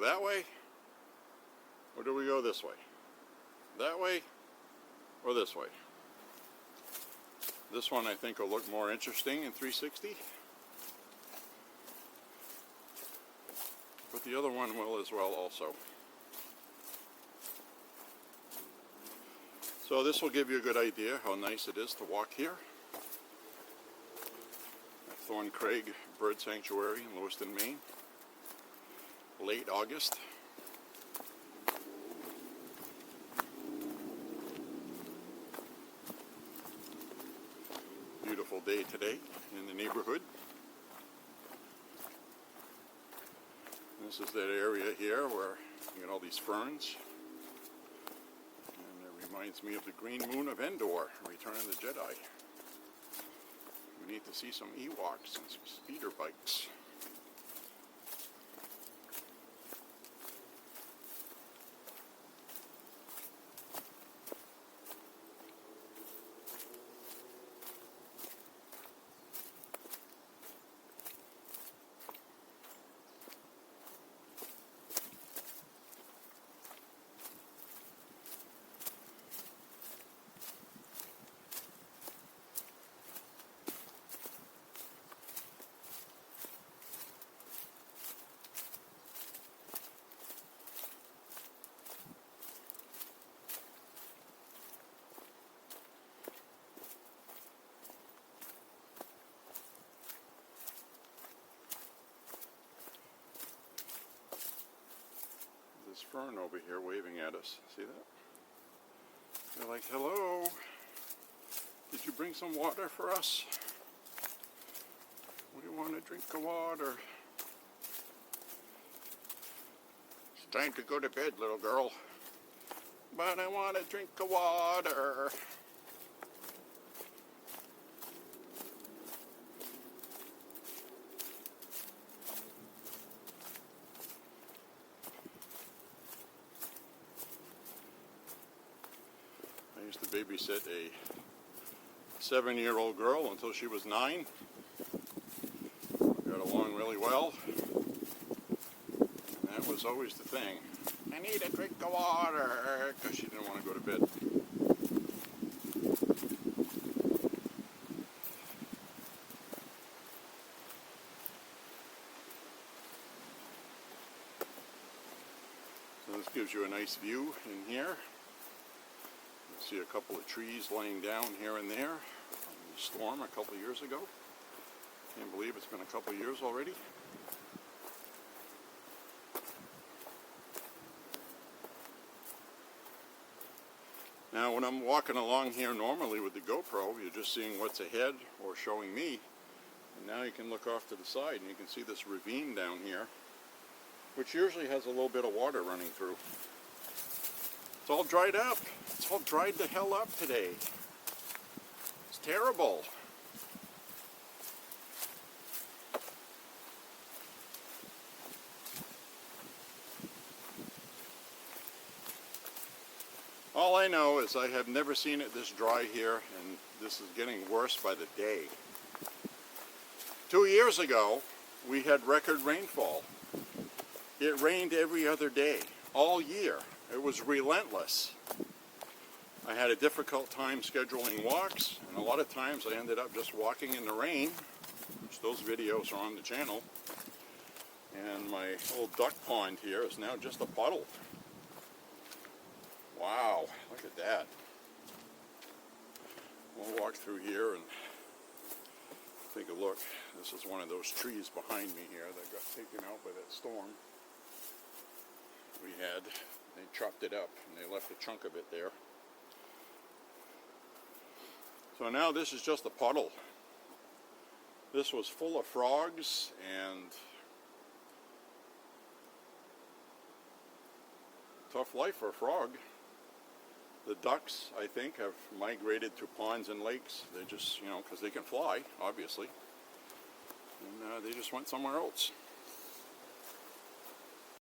that way, or do we go this way? That way, or this way? This one I think will look more interesting in 360. But the other one will as well also. So this will give you a good idea how nice it is to walk here at Thorncrag Bird Sanctuary in Lewiston, Maine. Late August. Beautiful day today in the neighborhood. This is that area here where you get all these ferns. And it reminds me of the Green Moon of Endor, Return of the Jedi. We need to see some Ewoks and some speeder bikes. This fern over here waving at us. See that? They're like, hello, did you bring some water for us? We want a drink of water. It's time to go to bed, little girl. But I want a drink of water. I used to babysit a 7-year-old girl until she was 9. We got along really well. And that was always the thing. I need a drink of water, because she didn't want to go to bed. So this gives you a nice view in here. See a couple of trees laying down here and there from the storm a couple of years ago. Can't believe it's been a couple of years already. Now when I'm walking along here normally with the GoPro, you're just seeing what's ahead or showing me. And now you can look off to the side and you can see this ravine down here, which usually has a little bit of water running through. It's all dried up. It's all dried the hell up today. It's terrible. All I know is I have never seen it this dry here, and this is getting worse by the day. 2 years ago, we had record rainfall. It rained every other day, all year. It was relentless. I had a difficult time scheduling walks, and a lot of times I ended up just walking in the rain, which those videos are on the channel. And my old duck pond here is now just a puddle. Wow, look at that. We'll walk through here and take a look. This is one of those trees behind me here that got taken out by that storm we had. They chopped it up and they left a chunk of it there. So now this is just a puddle. This was full of frogs and tough life for a frog. The ducks, I think, have migrated to ponds and lakes. They just, because they can fly, obviously. And they just went somewhere else.